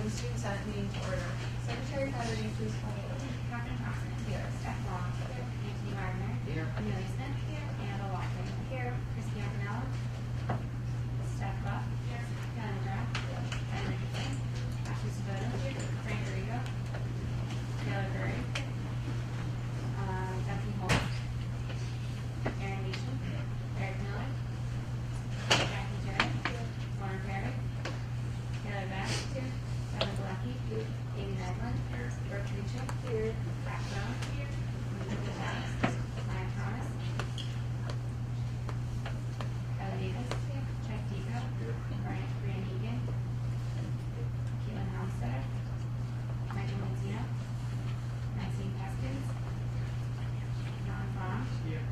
Open Student Senate meeting to order. Secretary Federer, please call the order. Catherine Thompson. Here. Steph Long. Here. Anthony Wagner. Here. Amelia Smith. Here. Anna Walker. Here. Christy Antonello. Steph Buck. Here. Kelly McGrath. Here. Ken Richardson. Ashley Sabota. Here. Frank Garrigo. Taylor Curry. Bethany Holt. Aaron Nation. Eric Miller. Jackie Jarrett. Lauren Perry. Taylor Bass. Here. Kevin Galecki. Amy Medlin. Brooke Reachel. Here. Zach Brown. Here. Elizabeth Adams. Ryan Thomas. Ellie Davis. Here. Chuck Dico. Brian Egan. Keelan Halmstead. Michael Mazzino. Maxine Peskins. John Fromm. Here.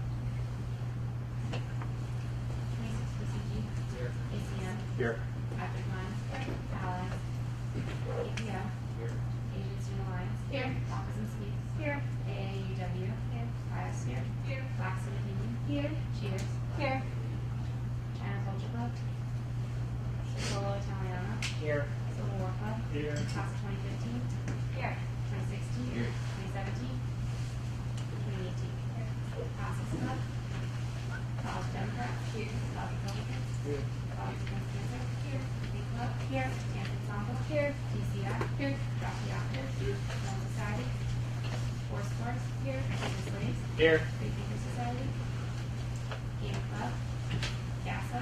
Mason Spacigi. Here. ACM. Here. Patrick Lyons. Alex. APO. Here. Asian Student Alliance. Here. Office and Speaks. Here. AAUW. Here. Biosphere. Here. Black Student Union. Here. Cheers. Here. China Culture Club. Solo Italiano. Here. Civil War Club. Here. Class of 2015. Here. 2016. Here. 2017. 2018. Here. Process Club. College Democrats. Here. College Republicans. Here. College Against Cancer. Here. Big Club. Here. Dance Ensemble. Here. DCI. Here. Drop the Octave. Here. Film Society. Force Sports. Here. Business Slaves. Here. Free Thinker Society. Game Club. GASA.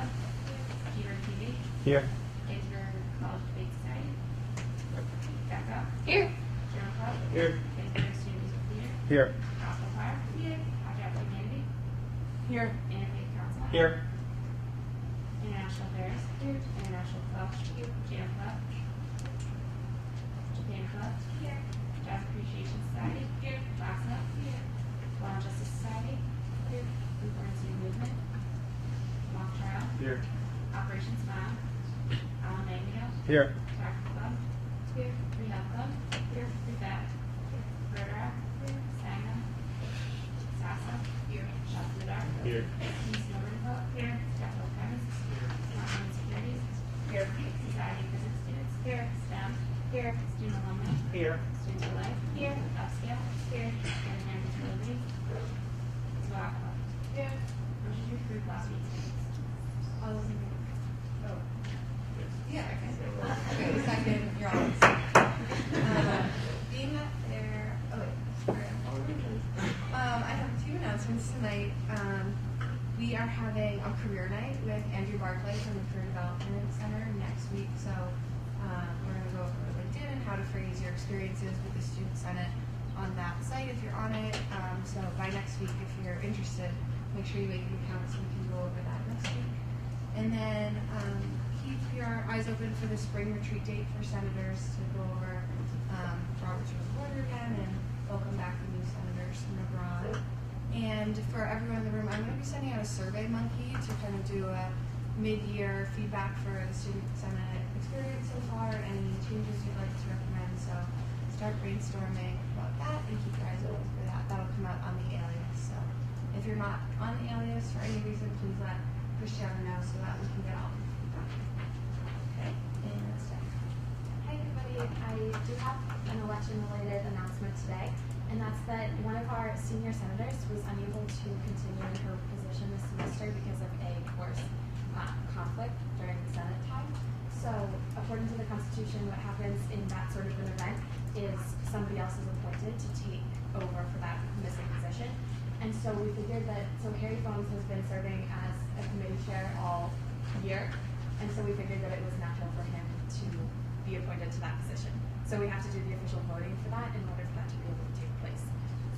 Keyword TV. Here. Gettysburg College Debate Society. GACA. Here. Journal Club. Here. Gettysburg Student Music Theater. Here. Gospel Choir. Here. Project Humanity. Here. Interfaith Council. Here. International Affairs. Here. International Club. Here. Jam Club. Japan Club. Here. Jazz Appreciation Society. Here. LASA. Here. Law and Justice Society. Here. Newborn Student Movement. Mock Trial. Here. Operation Smile. Alan Magneto. Here. Tackle Club. Here. Free Health Club. Here. Free Vet. Here. Rotaract. Here. Sangha. SASA. Here. Shop in the Dark. Here. East Northern Club. Here. Capital Chemists. Smart Home Securities. Here. Society of Physics Students. Here. STEM. Here. Student Alumni. Here. Students for Life. Here. Upscale. Here. Engineering Disability. SWAC Club. Here. Motion to approve last week's minutes. All those in favor? Oh. Yeah, okay, second, you're on. Being that there, oh wait, sorry. I have two announcements tonight. We are having a career night with Andrew Barclay from the Career Development Center next week. So we're going to go over LinkedIn and how to phrase your experiences with the Student Senate on that site if you're on it. So by next week, if you're interested, make sure you make an account so we can go over that next week. And then keep your eyes open for the spring retreat date for senators to go over Robert's Rules of Order again and welcome back the new senators from abroad. And for everyone in the room, I'm going to be sending out a survey monkey to kind of do a mid-year feedback for the Student Senate experience so far, any changes you'd like to recommend. So start brainstorming about that and keep your eyes open for that. That'll come out on the alias. So if you're not on the alias for any reason, please let Christiana know so that we can get all the feedback. Okay, and that's it. Hi everybody, I do have an election-related announcement today, and that's that one of our senior senators was unable to continue in her position this semester because of a course conflict during the Senate time. So according to the Constitution, what happens in that sort of an event is somebody else is appointed to take over for that missing position. And so we figured that, so Harry Phones has been serving as a committee chair all year, and so we figured that it was natural for him to be appointed to that position. So we have to do the official voting for that in order for that to be able to take place.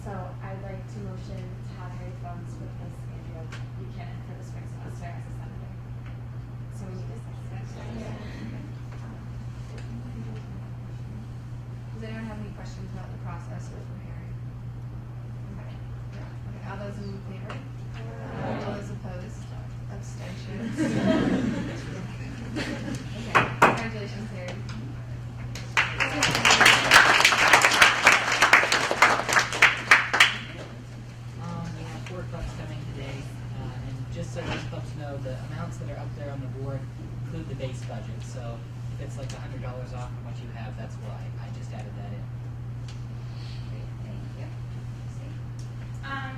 So I'd like to motion to have Harry Phones replace Andrea Buchanan for the spring semester as a senator. So we need a second. Does anyone have any questions about the process or for Harry? Okay. Okay. All those in favor? All those opposed? Abstentions? Okay. Congratulations, Harry. We have 4 clubs coming today, and just so those clubs know, the amounts that are up there on the board include the base budget. So if it's like $100 off from what you have, that's why I just added that in. Great, thank you.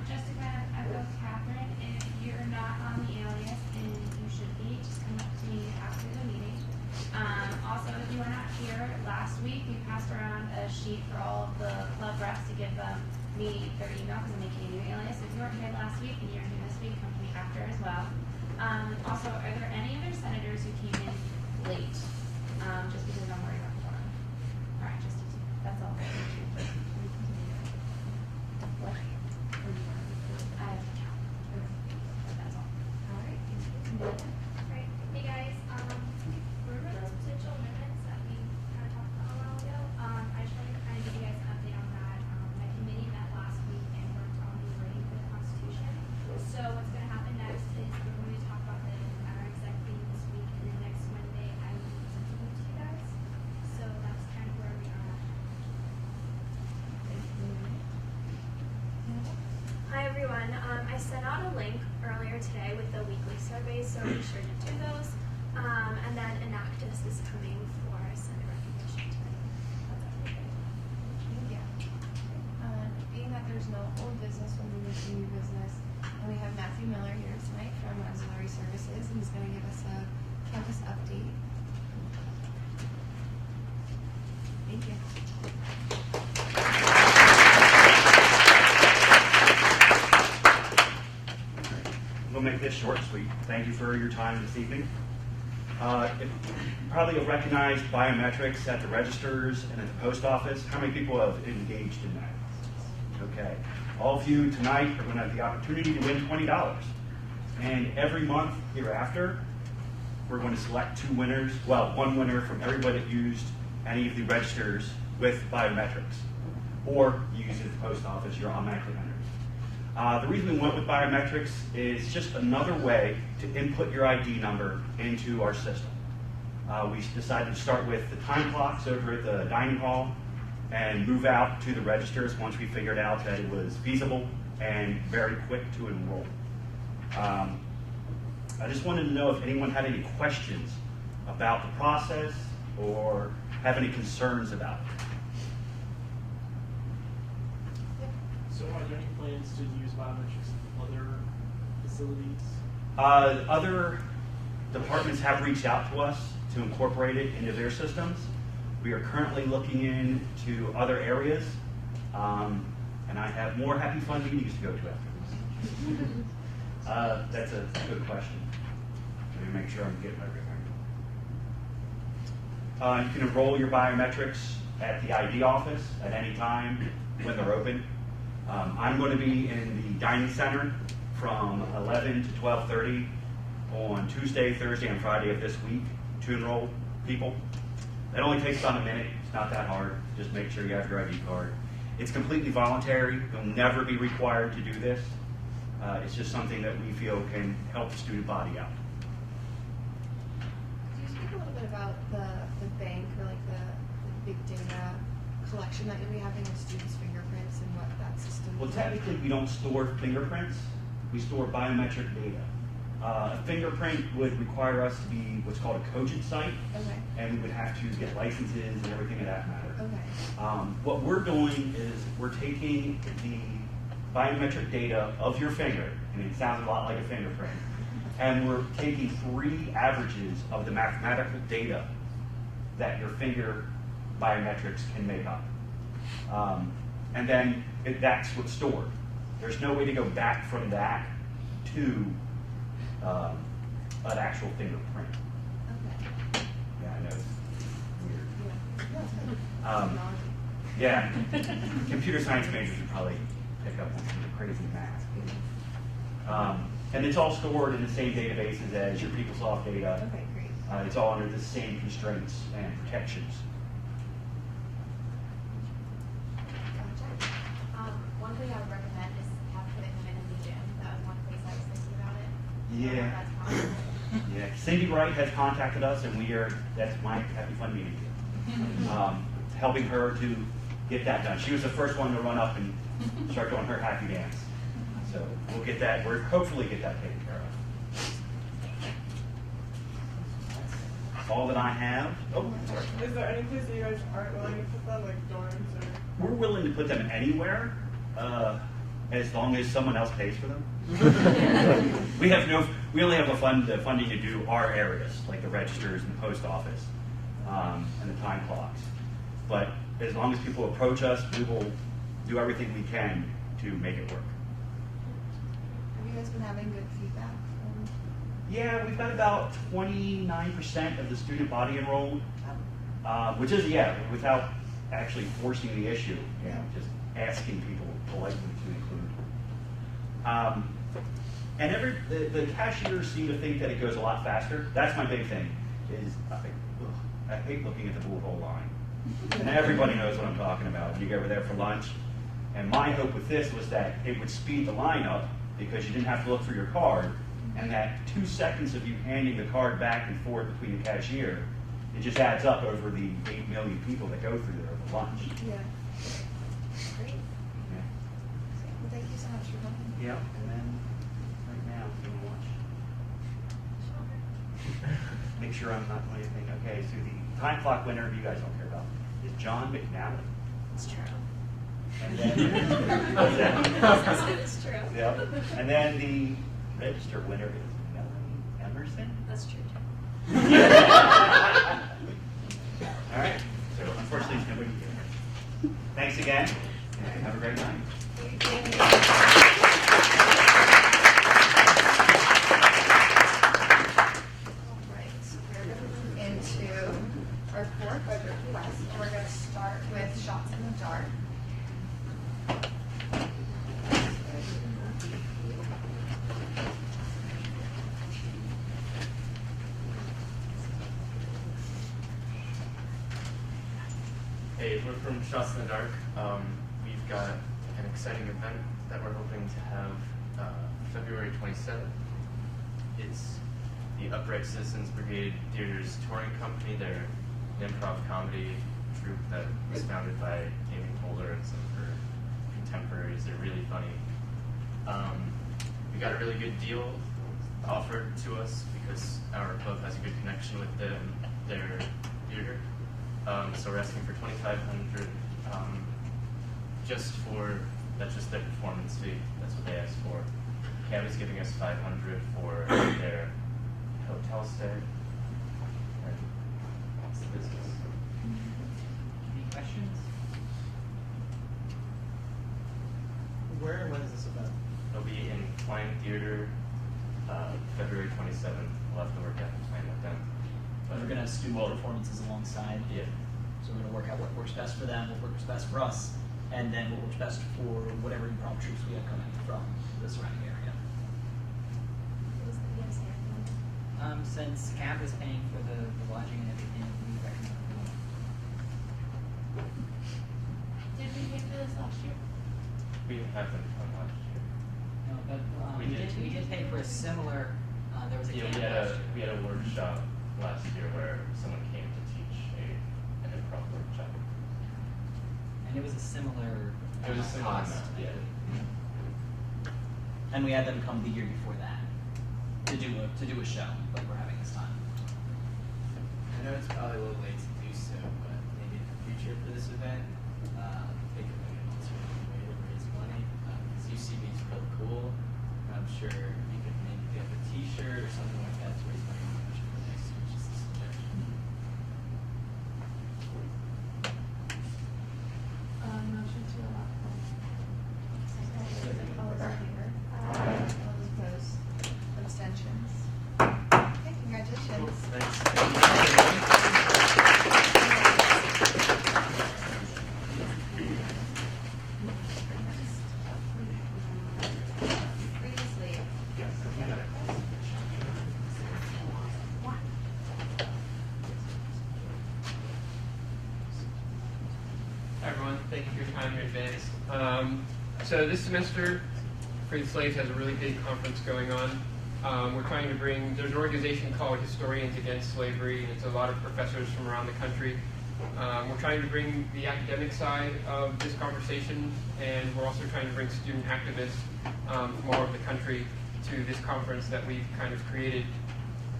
Just to kind of echo Catherine, if you're not on the alias and you should be, just come up to me after the meeting. Also, if you were not here last week, we passed around a sheet for all of the club reps to give them their email because I'm making a new alias. If you weren't here last week and you're here this week, come to me after as well. Also, are there any other senators who came in late? Just because I'm worried about quorum. All right, just you two. That's all. What? I have to count. That's all. All right, thank you. Right. Hey guys, remember those potential amendments that we kind of talked about a while ago? I just wanted to kind of give you guys an update on that. My committee met last week and worked on the wording for the Constitution. So what's going to happen next is we're going to talk about this at our exec meeting this week, and then next Monday I will be presenting them to you guys. So that's kind of where we are. Hi everyone. I sent out a link earlier today with the weekly surveys, so be sure to do those. And then Enactus is coming for Senate recognition today. That's everything. Thank you. Being that there's no old business, we'll move into new business. And we have Matthew Miller here tonight from Auxiliary Services, and he's going to give us a campus update. Thank you. We'll make this short and sweet. Thank you for your time this evening. You probably have recognized biometrics at the registers and at the post office. How many people have engaged in that? Okay. All of you tonight are going to have the opportunity to win $20. And every month hereafter, we're going to select two winners, well, one winner from everybody that used any of the registers with biometrics. Or you use it at the post office, you're automatically entered. The reason we went with biometrics is just another way to input your ID number into our system. We decided to start with the time clocks over at the dining hall and move out to the registers once we figured out that it was feasible and very quick to enroll. I just wanted to know if anyone had any questions about the process or have any concerns about it. So are there any plans to use biometrics in other facilities? Other departments have reached out to us to incorporate it into their systems. We are currently looking into other areas, and I have more happy fun meetings to go to after this. That's a good question. Let me make sure I'm getting everything. You can enroll your biometrics at the ID office at any time when they're open. I'm going to be in the dining center from 11 to 12:30 on Tuesday, Thursday, and Friday of this week to enroll people. It only takes about a minute. It's not that hard. Just make sure you have your ID card. It's completely voluntary. You'll never be required to do this. It's just something that we feel can help the student body out. Could you speak a little bit about the bank or like the big data collection that you'll be having of students' fingerprints and what that system Well, is? technically, we don't store fingerprints. We store biometric data. A fingerprint would require us to be what's called a cogent site, Okay. and we would have to get licenses and everything of that matter. Okay. What we're doing is we're taking the biometric data of your finger, and it sounds a lot like a fingerprint, and we're taking 3 averages of the mathematical data that your finger biometrics can make up. And then that's what's stored. There's no way to go back from that to an actual fingerprint. Okay. Yeah, I know. It's weird. Yeah. Yeah, computer science majors would probably pick up on some of the crazy math. And it's all stored in the same databases as your PeopleSoft data. Okay, great. It's all under the same constraints and protections. Gotcha. One thing I would recommend is have put them in the gym. That was one place I was thinking about it. Yeah. That's possible. Yeah, Cindy Wright has contacted us, and that's my Happy Fun meeting here. Helping her to get that done. She was the first one to run up and start doing her happy dance. So we'll get that, hopefully get that taken care of. all that I have. Oh, sorry. Is there any place that you guys aren't willing to put them, like dorms or? We're willing to put them anywhere, as long as someone else pays for them. we only have the funding to do our areas, like the registers and the post office, and the time clocks. But as long as people approach us, we will do everything we can to make it work. Have you guys been having good feedback? Yeah, we've got about 29% of the student body enrolled, which is, without actually forcing the issue, just asking people politely to include. And the cashiers seem to think that it goes a lot faster. That's my big thing, is I hate looking at the Louisville line. And everybody knows what I'm talking about. You go over there for lunch. And my hope with this was that it would speed the line up because you didn't have to look for your card, and that 2 seconds of you handing the card back and forth between the cashier, it just adds up over the 8 million people that go through there over lunch. Yeah. Great. Yeah. Well, thank you so much for coming. Yep. And then right now, if you want to watch. Make sure I'm not doing anything. Okay, so the time clock winner, you guys don't care about, is John McNally. It's true. And then, what's that? It's true. Yep. And then the register winner is Melanie Emerson. That's true. All right. So unfortunately, there's nobody here. Thanks again, and have a great night. All right, so we're going to move into our fourth budget request. We're going to start with shots in the dark. Hey, we're from Shots in the Dark. We've got an exciting event that we're hoping to have February 27th. It's the Upright Citizens Brigade Theater's touring company. They're an improv comedy troupe that was founded by Amy Poehler and some of her contemporaries. They're really funny. We got a really good deal offered to us because our club has a good connection with their theater. So we're asking for $2,500 that's just their performance fee. That's what they asked for. Cab is giving us $500 for their hotel stay. And that's the business. Any questions? Where and when is this event? It'll be in Klein Theater, February 27th. We'll have to work out the plan with them. But we're gonna have student performances alongside. Yeah. So we're gonna work out what works best for them, what works best for us, and then what works best for whatever improv troops we have coming from the surrounding area. Since CAP is paying for the lodging and everything, we recommend it. Did we pay for this last year? We didn't have them come last year. No, but We we did. did pay for a similar. There was a Yeah, camp we had a workshop last year where someone came to teach an improv workshop. and it was a similar. It was a similar cost. amount, yeah. And we had them come the year before that to do a show like we're having this time. I know it's probably a little late to do so, but maybe in the future for this event, think of like an alternative way to raise money. Because UCB is really cool. I'm sure you could maybe get a T-shirt or something like that to raise money for the next year. Just a suggestion. Motion to allow. All those in favor? All those opposed? Abstentions? Okay, congratulations. Previously. Hi everyone, thank you for your time here today. So this semester, Free the Slaves has a really big conference going on. We're trying to bring, there's an organization called Historians Against Slavery, and it's a lot of professors from around the country. We're trying to bring the academic side of this conversation, and we're also trying to bring student activists from all over the country to this conference that we've kind of created.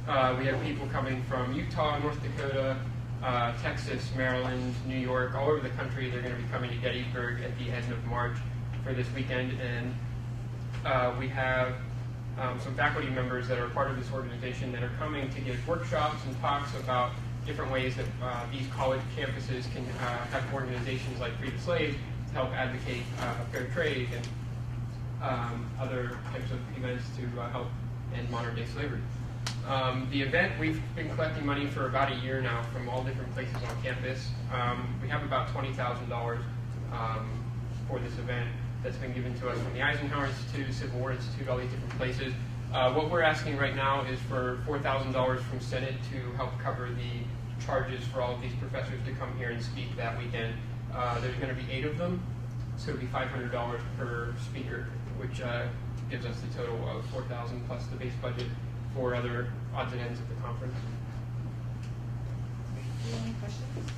We have people coming from Utah, North Dakota, Texas, Maryland, New York, all over the country. They're going to be coming to Gettysburg at the end of March for this weekend. And we have some faculty members that are part of this organization that are coming to give workshops and talks about different ways that these college campuses can have organizations like Free the Slaves to help advocate fair trade and other types of events to help end modern day slavery. The event, we've been collecting money for about a year now from all different places on campus. We have about $20,000 for this event that's been given to us from the Eisenhower Institute, Civil War Institute, all these different places. What we're asking right now is for $4,000 from Senate to help cover the charges for all of these professors to come here and speak that weekend. There's going to be 8 of them, so it would be $500 per speaker, which gives us the total of $4,000 plus the base budget for other odds and ends of the conference. Any questions?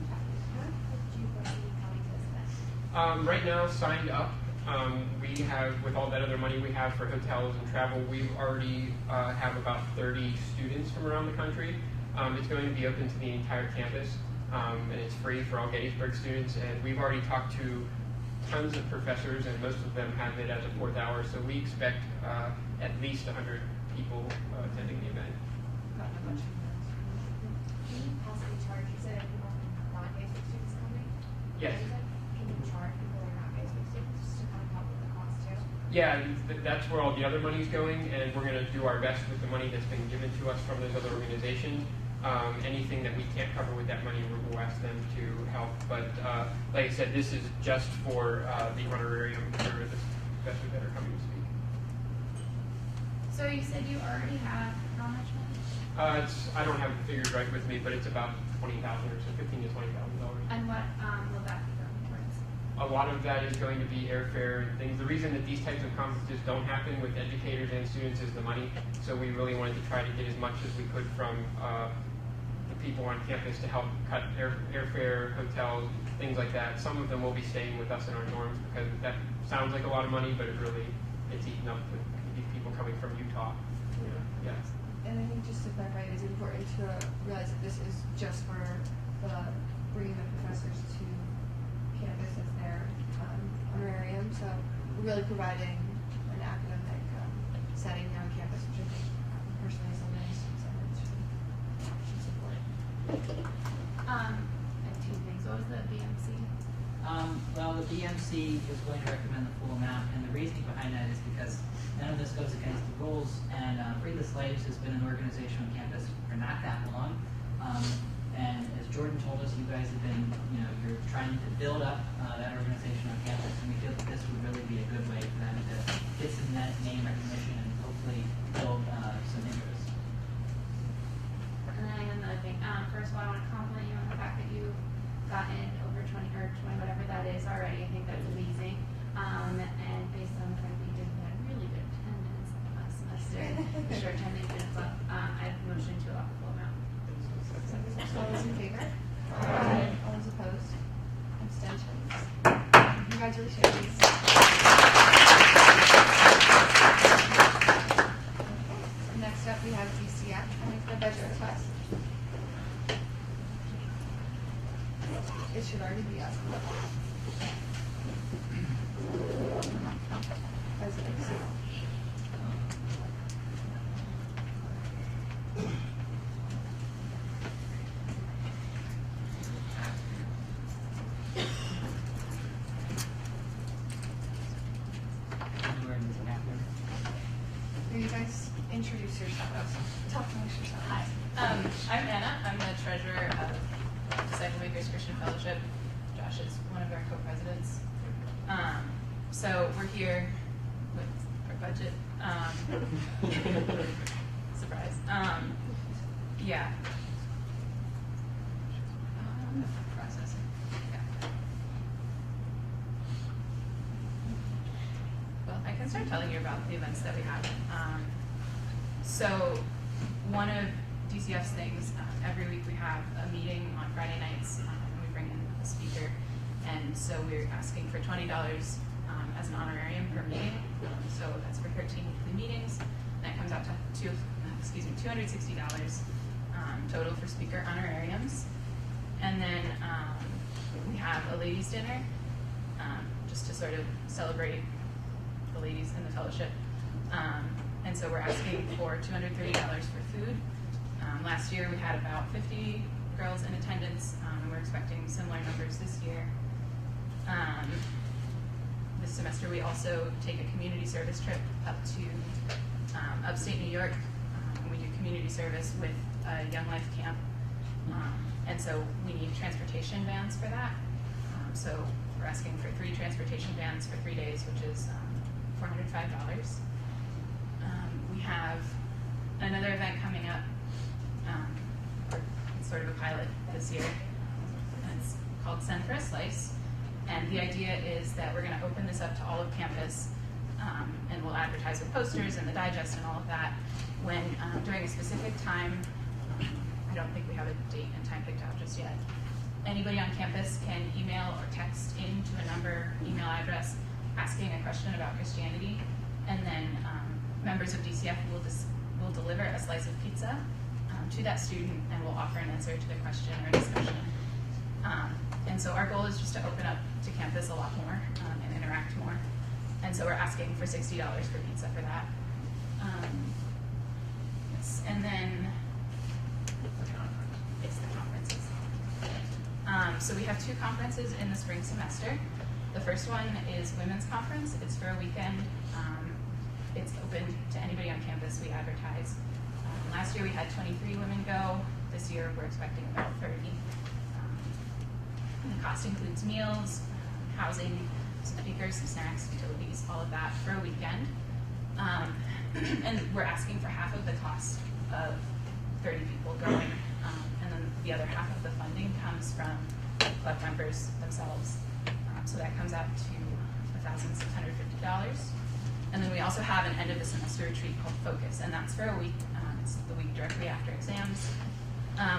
How did you foresee coming to this event? Right now, signed up, we have, with all that other money we have for hotels and travel, we've already have about 30 students from around the country. It's going to be open to the entire campus, and it's free for all Gettysburg students. And we've already talked to tons of professors, and most of them have it as a 4th hour. So we expect at least 100 people attending the event. Gotten a bunch of emails. Can you possibly charge, you said everyone non-basic students coming? Yes. Can you charge people who are not basic students just to kind of help with the cost too? Yeah, that's where all the other money's going, and we're going to do our best with the money that's been given to us from those other organizations. Anything that we can't cover with that money, we'll ask them to help. But like I said, this is just for the honorarium for the professors that are coming to speak. So you said you already have how much money? I don't have the figures right with me, but it's about $20,000 or so, $15,000 to $20,000. And what will that be going towards? A lot of that is going to be airfare and things. The reason that these types of conferences don't happen with educators and students is the money. So we really wanted to try to get as much as we could from the people on campus to help cut airfare, hotels, things like that. Some of them will be staying with us in our dorms because that sounds like a lot of money, but it's eaten up with these people coming from Utah. Yeah. And I think just to clarify, it's important to realize that this is just for bringing the professors to campus as their honorarium. So we're really providing an academic setting on campus, which I think personally is a nice incentive to support. I have 2 things. What was the BMC? Well, the BMC is going to recommend the full amount, and the reasoning behind that is because none of this goes against the rules, and Free the Slaves has been an organization on campus for not that long. And as Jordan told us, you guys have been, you're trying to build up that organization on campus, and we feel that this would really be a good way for them to get some name recognition and hopefully build some interest. And then I have another thing. First of all, I want to compliment you on the fact that you've gotten over 20 or 20, whatever that is already. I think that's amazing. And based on the fact that you did had really good attendance last semester, the short time that you've been up, I have a motion to allow the full amount. All those in favor? Aye. All those opposed? Abstentions? Congratulations. Next up, we have DCF coming for budget request. It should already be up. President. Will you guys introduce yourselves? Talk amongst yourselves. Hi, I'm Anna. I'm the treasurer of Disciple Makers Christian Fellowship. Josh is one of our co-presidents. So we're here with our budget. Surprise. Yeah. Processing. Yeah. Well, I can start telling you about the events that we have. So one of DCF's things, every week we have a meeting on Friday nights, and we bring in a speaker. And so we're asking for $20 as an honorarium per meeting. So that's for 13 weekly meetings. And that comes out to $260 total for speaker honorariums. And then we have a ladies' dinner, just to sort of celebrate the ladies in the fellowship. And so we're asking for $230 for food. Last year we had about 50 girls in attendance, and we're expecting similar numbers this year. This semester we also take a community service trip up to upstate New York, and we do community service with a Young Life camp. And so we need transportation vans for that. So we're asking for 3 transportation vans for 3 days, which is $405. We have another event coming up, it's sort of a pilot this year, and it's called Send for a Slice. And the idea is that we're going to open this up to all of campus, and we'll advertise with posters and the digest and all of that when during a specific time. I don't think we have a date and time picked out just yet. Anybody on campus can email or text into a email address, asking a question about Christianity, and then members of DCF will deliver a slice of pizza to that student, and will offer an answer to the question or discussion. And so our goal is just to open up to campus a lot more and interact more. And so we're asking for $60 for pizza for that. Yes, and then it's the conferences. So we have 2 conferences in the spring semester. The first one is Women's Conference. It's for a weekend. It's open to anybody on campus. We advertise. Last year we had 23 women go. This year we're expecting about 30. And the cost includes meals, housing, some speakers, some snacks, utilities, all of that for a weekend. And we're asking for half of the cost of 30 people going. And then the other half of the funding comes from club members themselves. So that comes out to $1,650. And then we also have an end of the semester retreat called Focus, and that's for a week. It's the week directly after exams.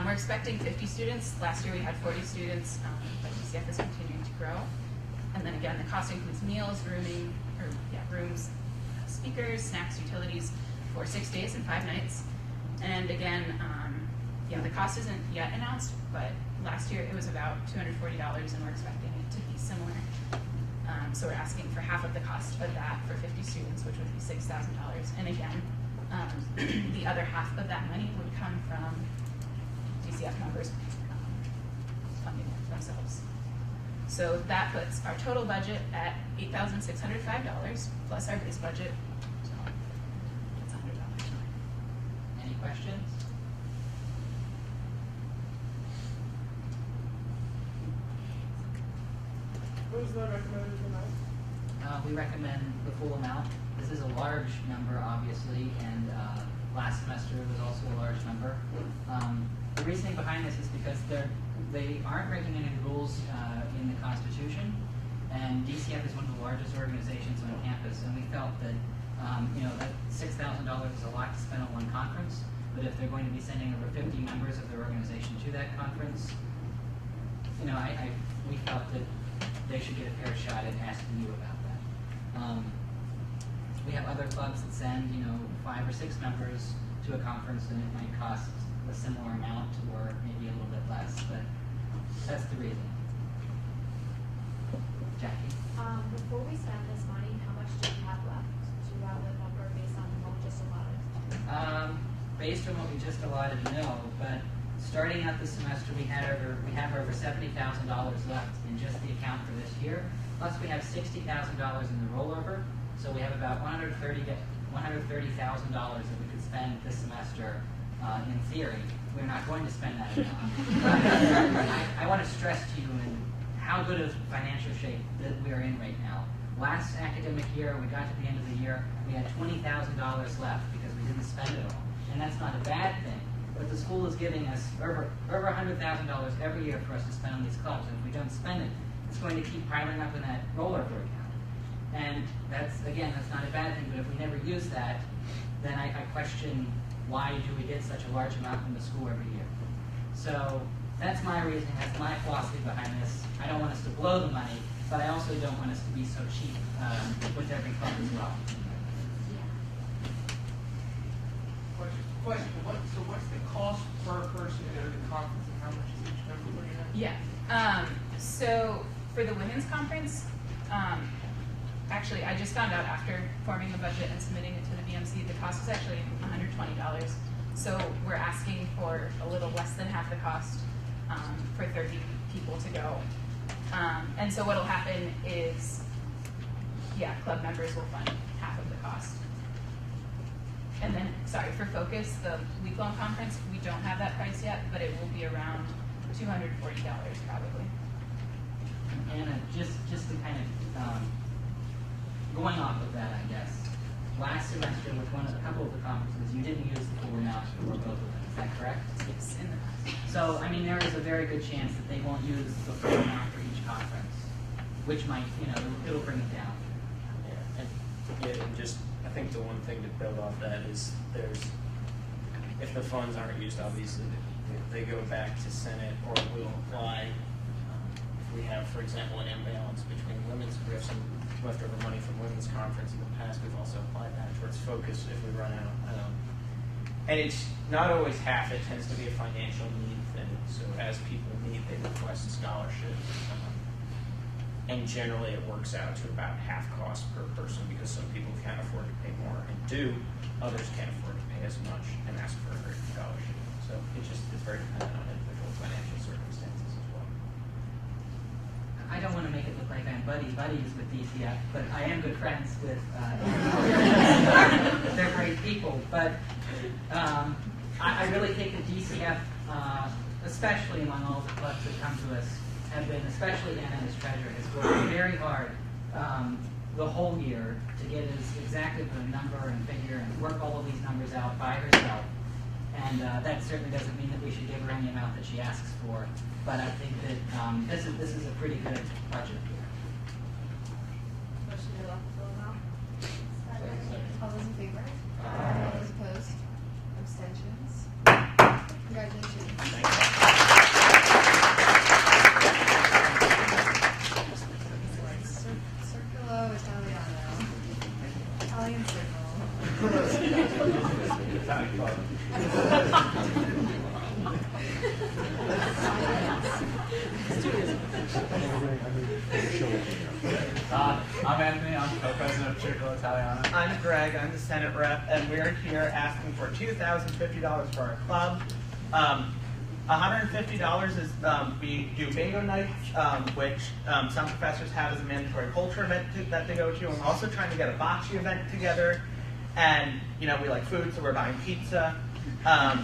We're expecting 50 students. Last year we had 40 students, but DCF is continuing to grow. And then again, the cost includes meals, rooms, speakers, snacks, utilities for 6 days and 5 nights. And again, the cost isn't yet announced, but last year it was about $240, and we're expecting it to be similar. So we're asking for half of the cost of that for 50 students, which would be $6,000. And again, the other half of that money would come from DCF members funding it themselves. So that puts our total budget at $8,605 plus our base budget. So that's $100. Any questions? What was the recommended amount? We recommend the full amount. This is a large number, obviously, and last semester was also a large number. The reasoning behind this is because they aren't breaking any rules in the Constitution, and DCF is one of the largest organizations on campus, and we felt that that $6,000 is a lot to spend on one conference, but if they're going to be sending over 50 members of their organization to that conference, we felt that they should get a fair shot at asking you about that. We have other clubs that send 5 or 6 members to a conference, and it might cost a similar amount or maybe a little bit less, but that's the reason. Jackie? Before we spend this money, how much do you have left? Do you have a number based on what we just allotted? Based on what we just allotted, no, but starting out this semester, we have over $70,000 left in just the account for this year. Plus, we have $60,000 in the rollover, so we have about $130,000 that we could spend this semester. In theory, we're not going to spend that amount. I want to stress to you how good of financial shape that we are in right now. Last academic year, we got to the end of the year, we had $20,000 left because we didn't spend it all, and that's not a bad thing. But the school is giving us over $100,000 every year for us to spend on these clubs, and if we don't spend it, it's going to keep piling up in that rollover account. And that's not a bad thing, but if we never use that, then I question why do we get such a large amount from the school every year. So that's my reasoning, that's my philosophy behind this. I don't want us to blow the money, but I also don't want us to be so cheap with every club as well. Question, what's the cost per person to go to the conference and how much is each member bringing in? Yeah. So for the women's conference, actually, I just found out after forming the budget and submitting it to the BMC, the cost is actually $120. So we're asking for a little less than half the cost for 30 people to go. And so what'll happen is, yeah, club members will fund half of the cost. And then, sorry, for Focus, the week-long conference, we don't have that price yet, but it will be around $240 probably. Anna, just to kind of going off of that, I guess. Last semester, with a couple of the conferences, you didn't use the full amount for both of them. Is that correct? Yes, in the past. So, I mean, there is a very good chance that they won't use the full amount for each conference, which might, it'll bring it down. And just, I think the one thing to build off that is if the funds aren't used, obviously, they go back to Senate or will apply. If we have, for example, an imbalance between women's, we have some leftover money from women's conference in the past, we've also applied that towards Focus if we run out. And it's not always half, it tends to be a financial need thing. So as people need, they request a scholarship. And generally it works out to about half cost per person because some people can't afford to pay more and do, others can't afford to pay as much and ask for a great scholarship. So it's very dependent on individual financial circumstances as well. I don't want to make it look like I'm buddies with DCF, but I am good friends with they're great people. But I really think that DCF, especially among all the clubs that come to us, have been, especially Anna as treasurer, has worked very hard the whole year to get us exactly the number and figure and work all of these numbers out by herself. And that certainly doesn't mean that we should give her any amount that she asks for. But I think that this is a pretty good budget here. Motion to adopt the full amount. All those in favor? All those opposed? Abstentions? Congratulations. Circulo Italiano. Italian I'm Anthony, I'm co-president of Circolo Italiano. I'm Greg, I'm the Senate rep, and we're here asking for $2,050 for our club. $150 is we do bingo nights, which some professors have as a mandatory culture event that they go to. And we're also trying to get a bocce event together. And we like food, so we're buying pizza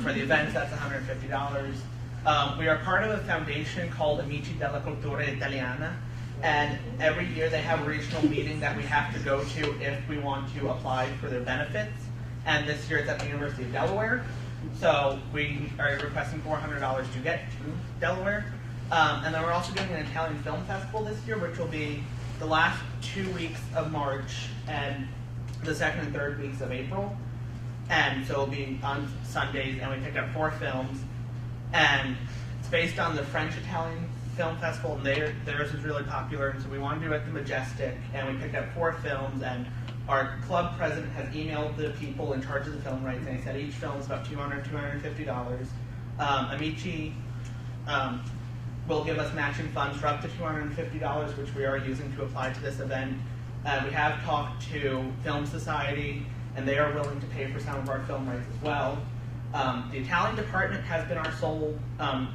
for the events. That's $150. We are part of a foundation called Amici della Cultura Italiana. And every year they have a regional meeting that we have to go to if we want to apply for their benefits. And this year it's at the University of Delaware. So we are requesting $400 to get to Delaware. And then we're also doing an Italian film festival this year, which will be the last 2 weeks of March and the second and third weeks of April. And so it'll be on Sundays, and we picked up 4 films. And it's based on the French-Italian Film Festival, and theirs is really popular, and so we want to do it at the Majestic, and we picked up 4 films, and our club president has emailed the people in charge of the film rights, and he said each film is about $250. Amici will give us matching funds for up to $250, which we are using to apply to this event. We have talked to Film Society, and they are willing to pay for some of our film rights as well. The Italian department has been our sole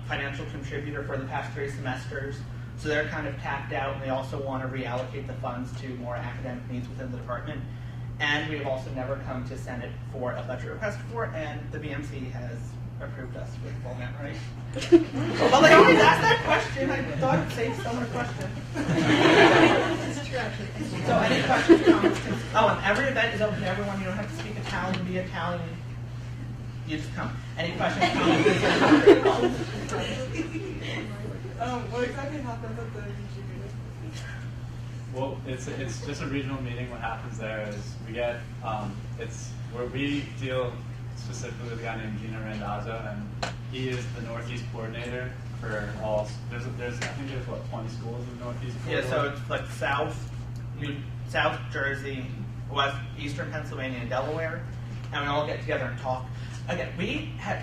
financial contributor for the past 3 semesters, so they're kind of tapped out, and they also want to reallocate the funds to more academic needs within the department. And we have also never come to Senate for a budget request before, and the BMC has approved us with full amount, right? Well, they always ask that question. I thought I'd save someone a question. It's true, actually. So any questions, comments? Oh, and every event is open to everyone. You don't have to speak Italian, be Italian. You just come. Any questions, comments? What exactly happens at the UG meeting? Well, it's just a regional meeting. What happens there is we get it's where we deal specifically with a guy named Gino Randazzo, and he is the Northeast coordinator for all. There's I think there's what 20 schools in the Northeast. Yeah, so it's like South Jersey, Eastern Pennsylvania, and Delaware, and we all get together and talk. again,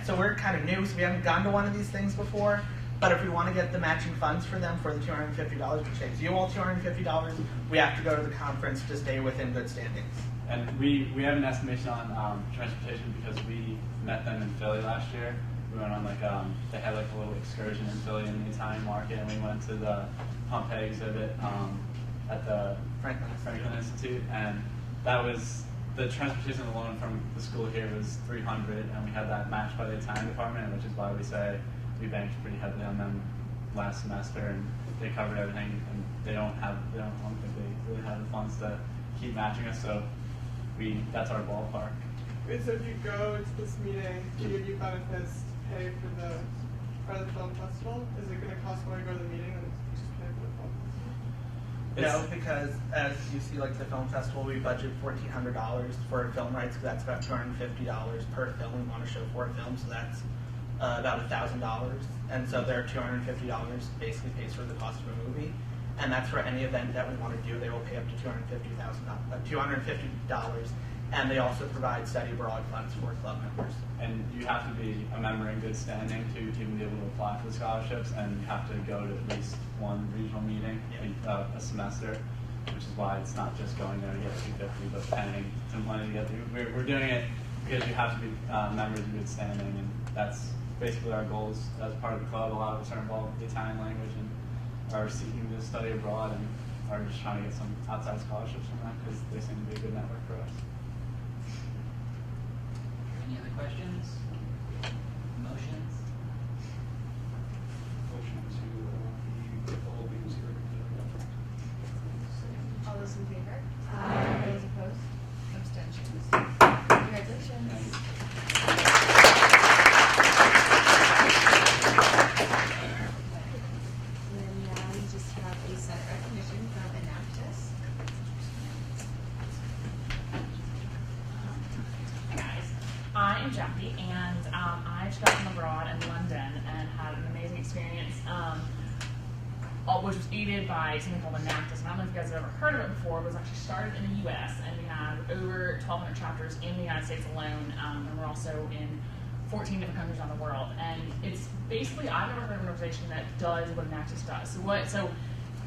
so we're kind of new, so we haven't gone to one of these things before. But if we want to get the matching funds for them for the $250, which saves you all $250, we have to go to the conference to stay within good standings. And we have an estimation on transportation because we met them in Philly last year. We went on they had like a little excursion in Philly in the Italian market, and we went to the Pompeii exhibit at the Franklin Institute, and that was the transportation alone from the school here was $300, and we had that matched by the Italian department, which is why we say we banked pretty heavily on them last semester, and they covered everything, and I don't think they really have the funds to keep matching us, so that's our ballpark. Wait, so if you go to this meeting, do you give you benefits to pay for the film festival? Is it going to cost more to go to the meeting than just pay for the film festival? No, because as you see, like the film festival, we budget $1,400 for film rights, because that's about $250 per film. We want to show 4 films, so that's about $1,000, and so their $250 basically pays for the cost of a movie, and that's for any event that we want to do. They will pay up to $250, and they also provide study abroad funds for club members. And you have to be a member in good standing to even be able to apply for the scholarships, and you have to go to at least one regional meeting a semester, which is why it's not just going there to get $250, but paying some money to get there. We're doing it because you have to be members in good standing, and that's basically our goals as part of the club. A lot of us are involved with the Italian language and are seeking to study abroad and are just trying to get some outside scholarships from that because they seem to be a good network for us. Any other questions? Motions? Motion to the whole meeting's here. All those in favor? Aye. Those opposed? Abstentions? Congratulations. Then now we just have a Senate recognition from Enactus. Hi guys, I am Jackie, and I just got from abroad in London and had an amazing experience, which was aided by something called Enactus. And I don't know if you guys have ever heard of it before. It was actually started in the U.S. and we have over 1,200 chapters in the United States alone, and we're also in 14 different countries around the world. And it's basically, I've never heard of an organization that does what Enactus does.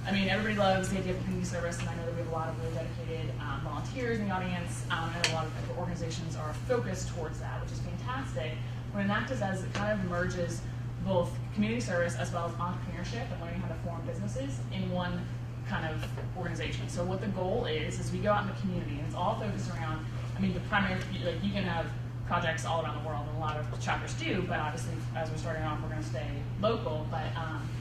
I mean, everybody loves the idea of community service, and I know that we have a lot of really dedicated volunteers in the audience, and a lot of organizations are focused towards that, which is fantastic. What Enactus does, it kind of merges both community service as well as entrepreneurship and learning how to form businesses in one kind of organization. So what the goal is we go out in the community, and it's all focused around, I mean, the primary, like you can have projects all around the world, and a lot of chapters do, but obviously as we're starting off, we're going to stay local. But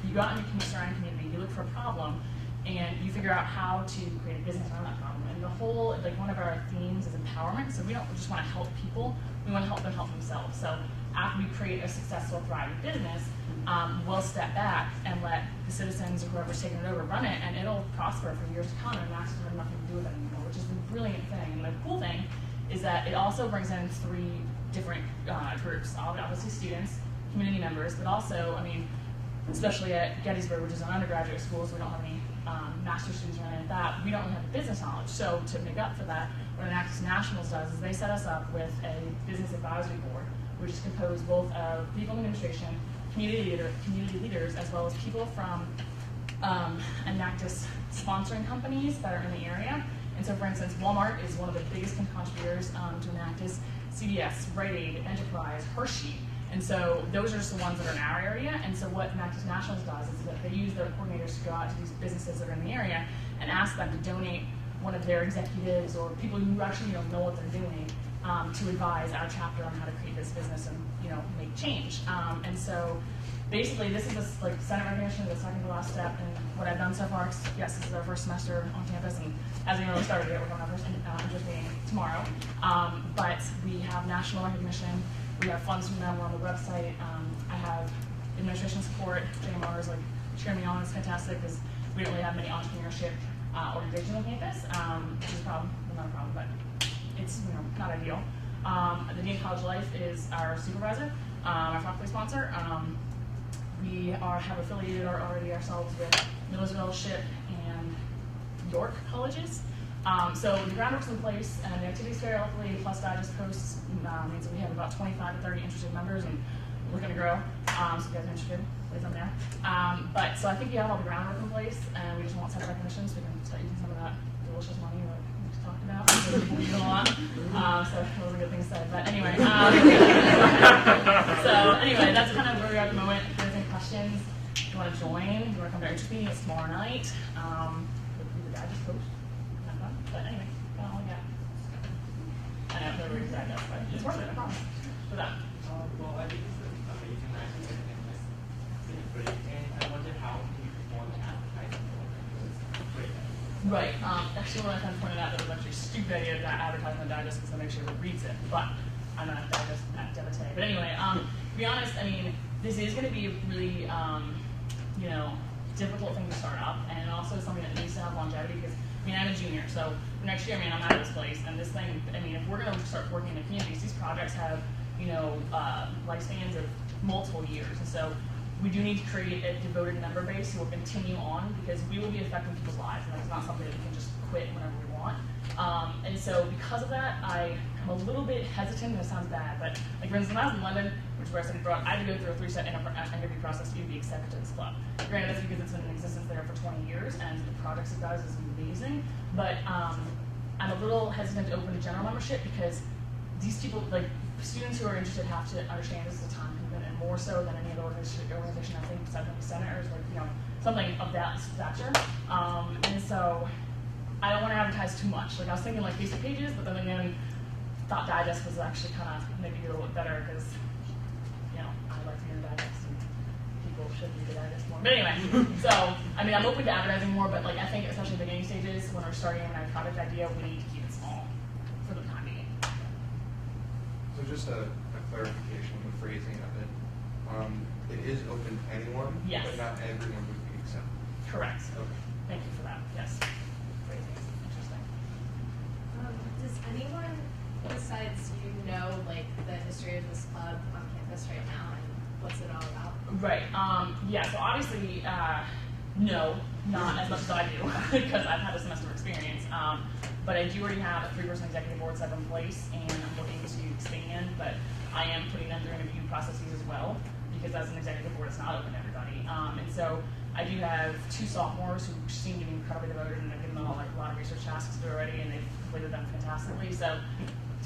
you go out in the surrounding community, you look for a problem, and you figure out how to create a business around that problem. And the whole, like one of our themes is empowerment, so we don't just want to help people, we want to help them help themselves. So after we create a successful, thriving business, we'll step back and let the citizens or whoever's taking it over run it, and it'll prosper for years to come, and Max will have nothing to do with it anymore, which is the brilliant thing. And the cool thing is that it also brings in 3 different groups. Obviously students, community members, but also, I mean, especially at Gettysburg, which is an undergraduate school, so we don't have any master's students or anything like that, we don't really have the business knowledge. So to make up for that, what Enactus Nationals does is they set us up with a business advisory board, which is composed both of people in administration, community leaders, as well as people from Enactus sponsoring companies that are in the area. And so, for instance, Walmart is one of the biggest contributors to Enactus, CVS, Rite Aid, Enterprise, Hershey. And so those are just the ones that are in our area. And so what Enactus Nationals does is that they use their coordinators to go out to these businesses that are in the area and ask them to donate one of their executives or people who actually know what they're doing to advise our chapter on how to create this business and make change. And so basically this is a Senate recognition, the second to last step. And what I've done so far, yes, this is our first semester on campus, and as we really started it, we're going to our first interest meeting tomorrow. But we have national recognition. We have funds from them. We're on the website. I have administration support. JMR is cheering me on. It's fantastic because we don't really have many entrepreneurship organizations on campus, which is a problem. Well, not a problem, but it's not ideal. The Dean of College Life is our supervisor, our faculty sponsor. We have affiliated already ourselves with Millersville, Ship, and York colleges. So the groundwork's in place, and the activities fair, luckily, plus digest posts means that we have about 25 to 30 interested members, and we're going to grow. So if you guys are interested, please let me know. But so I think we have all the groundwork in place, and we just want some recognition so we can start using some of that delicious money that we just talked about. So people use it a lot. So those are good things said. But anyway, that's kind of where we are at the moment. If there's any questions, if you want to join, if you want to come to our interest meeting, it's tomorrow night. The digest post. But anyway, that's all I got. I know nobody said that, but it's worth it, I promise. For that. Well, I think it's an amazing idea, and it's great. And I wonder how you want to advertise it. Great. Right. Actually, one of my friends pointed out that it was actually a stupid idea to advertise on digest because then make sure everyone reads it. But I'm not digest at Devotee. But anyway, to be honest, I mean, this is going to be a really, difficult thing to start up, and also something that needs to have longevity because. I mean, I'm a junior, so next year, I'm out of this place, and this thing, if we're going to start working in the communities, these projects have, lifespans of multiple years, and so we do need to create a devoted member base who will continue on, because we will be affecting people's lives, and that's not something that we can just quit whenever we want. And so because of that, I am a little bit hesitant, and it sounds bad, but like for instance, when I was in London, which is where I studied abroad, I had to go through a 3-step interview process to even be accepted to this club. Granted, that's because it's been in existence there for 20 years, and the projects it does is amazing, but I'm a little hesitant to open to general membership because these people, like students who are interested, have to understand this is a time commitment, and more so than any other organization, I think, besides maybe senators, like something of that stature. And so I don't want to advertise too much. Like I was thinking like Facebook pages, but then again, thought digest was actually kind of maybe a little bit better because I like to read digest and people should read the digest more. But anyway, so I'm open to advertising more, but like I think especially in the beginning stages when we're starting and our product idea, we need to keep it small for the time being. So just a clarification on the phrasing of it. It is open to anyone, yes, but not everyone would be accepted. Correct. Okay. Thank you for that. Yes. Phrasing. Interesting. Does anyone besides like the history of this club on campus right now and what's it all about? Right. Yeah. So obviously, no, not as much as I do because I've had a semester of experience. But I do already have a 3-person executive board set in place, and I'm looking to expand. But I am putting them through interview processes as well because as an executive board, it's not open to everybody. And so I do have 2 sophomores who seem to be incredibly devoted, and I've given them all like a lot of research tasks to do already, and they've completed them fantastically. So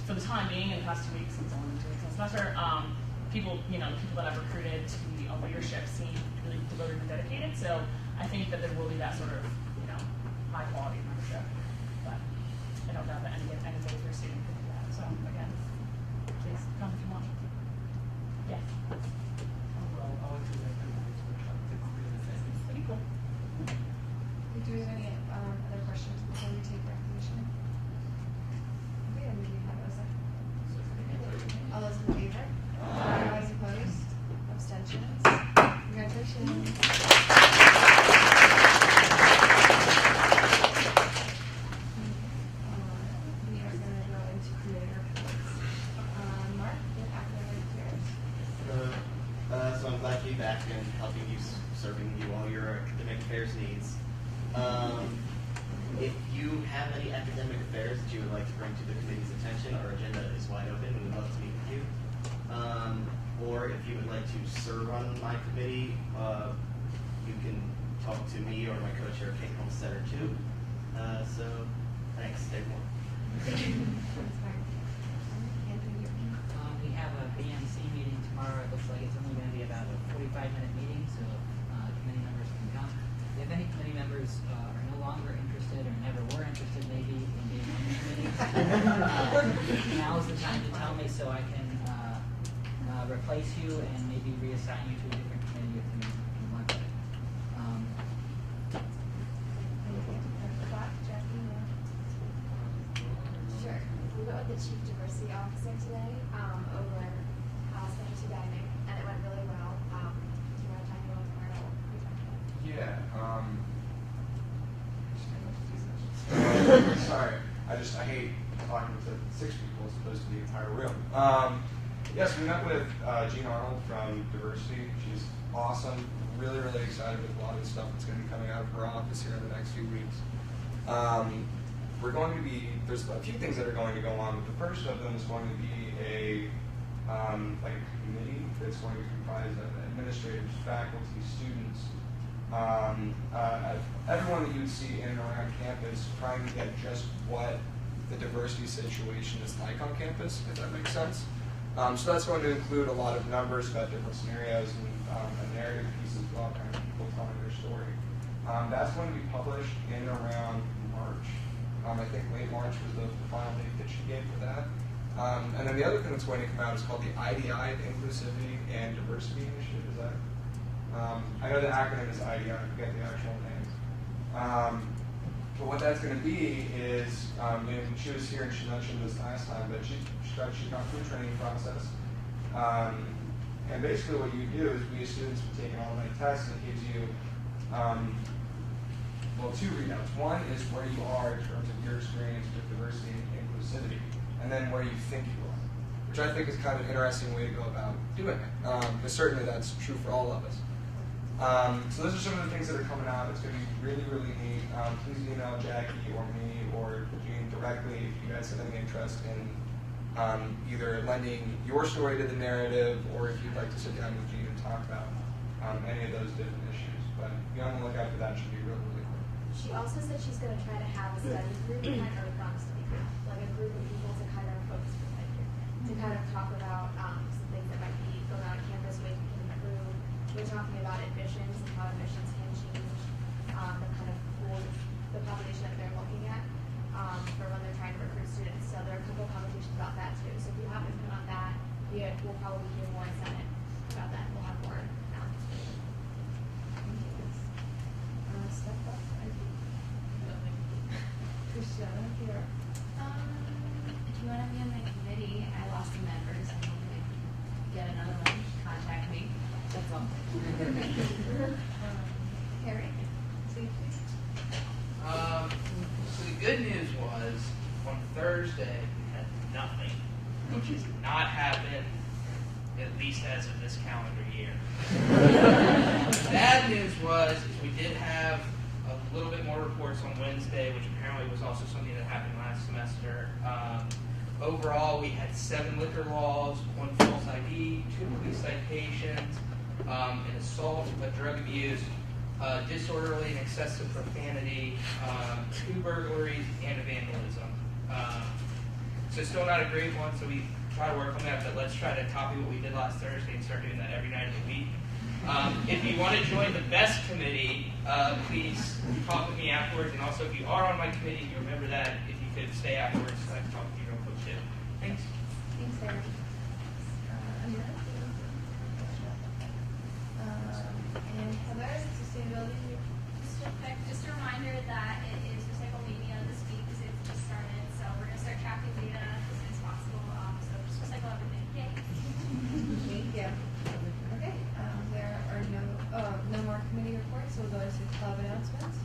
for the time being, in the past 2 weeks, it's only 2 weeks in the semester, people that I've recruited to be on leadership seem really devoted and dedicated. So I think that there will be that sort of, high quality membership. But I don't know that any major student could do that. So again, please come if you want. Yes. Well, I would recognize workshop Pretty cool. Do we have any other questions before we take recognition? Okay, then we have a second. All those in favor? All those opposed? Abstentions? Congratulations. We are going to go into committee reports. Mark, with academic affairs. So I'm glad to be back and helping you, serving you all your academic affairs needs. If you have any academic affairs that you would like to bring to the committee's attention, our agenda is wide open. We would love to meet with you. Or if you would like to serve on my committee, you can talk to me or my co-chair, Kate Homesteader, too. So, thanks. Stay warm. We have a BMC meeting tomorrow. It looks like it's only going to be about a 45-minute meeting, so committee members can come. If any committee members are no longer interested or never were interested maybe in being on the committee, now is the time to tell me so I can replace you and maybe reassign you to a different committee if you want to. Sure. We met with the Chief Diversity Officer today over Palestine dining, and it went really well. Do you want to talk a little more about what we talked about? Yeah. Sorry. I hate talking to 6 people as opposed to the entire room. Yes, we met with Jean Arnold from Diversity. She's awesome. Really, really excited with a lot of the stuff that's going to be coming out of her office here in the next few weeks. we're going to be, there's a few things that are going to go on, but the first of them is going to be a like a committee that's going to comprise of administrators, faculty, students, everyone that you would see in and around campus, trying to get just what the diversity situation is like on campus, if that makes sense. So that's going to include a lot of numbers about different scenarios and a narrative piece as well, kind of people telling their story. That's going to be published in around March. I think late March was the final date that she gave for that. And then the other thing that's going to come out is called the IDI, the Inclusivity and Diversity Initiative. Is that? I know the acronym is IDI, I forget the actual names. But what that's going to be is, and she was here and she mentioned this last time, but she's gone through a training process. And basically what you do is we as students will take an online test and it gives you, well, two readouts. One is where you are in terms of your experience with diversity and inclusivity, and then where you think you are, which I think is kind of an interesting way to go about doing it. But certainly that's true for all of us. So those are some of the things that are coming out. It's going to be really, really neat. Please email Jackie or me or Jean directly if you guys have any interest in either lending your story to the narrative or if you'd like to sit down with Jean and talk about any of those different issues. But be on the lookout for that. Should be really, really cool. She also said she's going to try to have a study group, and I already promised to be like a group of people to kind of focus to kind of talk about some things that might be going on campus, ways we can improve. We're talking about admissions and how admissions can change the kind of pool, the population that they're looking at for when they're trying to recruit students. So there are a couple of conversations about that too. So if you have input on that, we'll probably hear more in Senate about that. We'll have more announcements. Step up. Christiana, here. If you want to be on my committee, I lost some members. I'm hoping to get another one. Contact me. That's all. Harry, see you please. So the good news was on Thursday we had nothing, which has not happened at least as of this calendar year. The bad news was we did have a little bit more reports on Wednesday, which apparently was also something that happened last semester. Overall, we had 7 liquor laws, 1 false ID, 2 police citations, an assault, a drug abuse, disorderly and excessive profanity, 2 burglaries, and a vandalism. So still not a great one, so we try to work on that, but let's try to copy what we did last Thursday and start doing that every night of the week. If you want to join the best committee, please talk with me afterwards, and also if you are on my committee, you remember that, if you could stay afterwards, so I can talk with you real quick too. Thanks. Thanks, Harry. Amanda? And Heather, sustainability. Just a reminder that it is Recycle Mania this week because it's just started. So we're going to start tracking data as soon as possible. So just recycle everything. Yay. Thank you. Okay, there are no more committee reports, so we'll go to club announcements.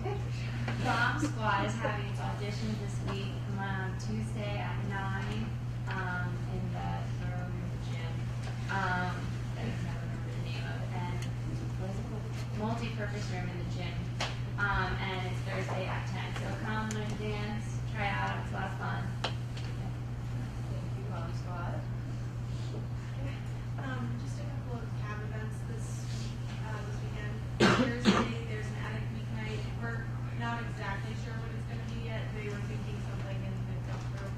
Okay. Bomb Squad is having its auditions this week on Tuesday at 9 in the room in the gym. I don't remember the name of it. And what is it called? Multi-purpose room in the gym. And it's Thursday at 10. So come and dance, try out. It's a lot of fun. Thank you, Bomb Squad. Just a couple of CAB events this weekend. Thursday, there's an attic weeknight. We're not exactly sure what it's going to be yet. They were thinking something in the dump room,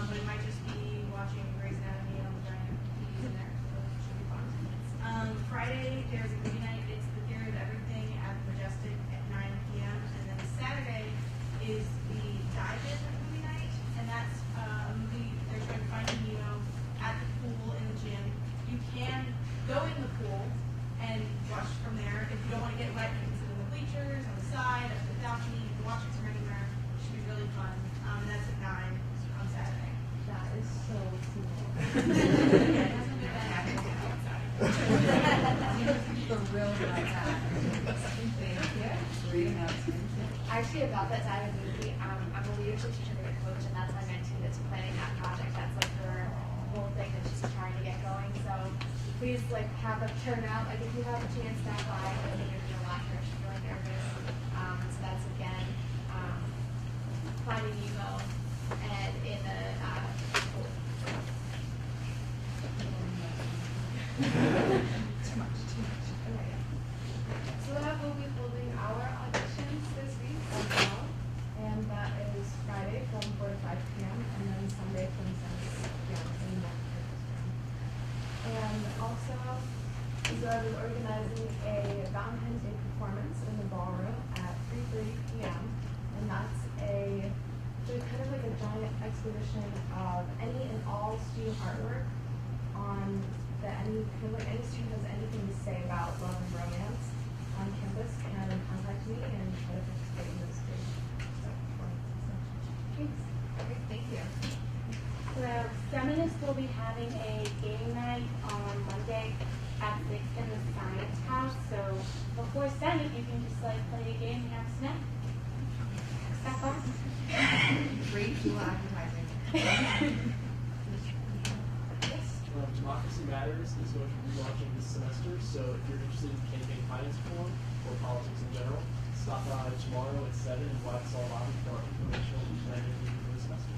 but it might just be watching Grey's Anatomy on the giant TVs in there, so it should be fun. Friday, there's a movie night. It's the Theory of Everything at the Majestic at 9 p.m. And then Saturday is the Dive-In movie night, and that's a movie they're trying to find Nemo at the pool in the gym. You can go in the pool and watch from there. If you don't want to get wet, you can sit in the bleachers, on the side, up the balcony. You can watch it from anywhere. It should be really fun. And that's at 9 on Saturday. That is so cool. The real outside. Thank you. Great announcement. Actually, about that dive movie, I'm a leadership teacher and a coach, and that's my mentee that's planning that project. That's like her whole thing that she's trying to get going. So please like have a turnout. Like if you have a chance, stop by. I think it'd be a lot for her. She's really nervous. So that's again Finding Nemo and in the Too much. Okay. So that will be holding our auditions this week as well, and that is Friday from 4 to 5 p.m. and then Sunday from 7 to 8 p.m. in the And also, Zeb is organizing a Valentine's Day performance in the ballroom at 3:30 p.m. and that's kind of like a giant exhibition of any and all student artwork on any student has anything to say about love and romance on campus can contact me and try to participate in this great stuff. Thanks. Okay, thank you. So feminists will be having a game night on Monday at 6 in the science house. So before Senate, you can just like play a game and have a snack. Is that fun? Great dual advertising. Democracy Matters is going to be launching this semester, so if you're interested in campaign finance reform or politics in general, stop by tomorrow at 7 in Wax Hall Lobby for our informational planning meeting for the semester.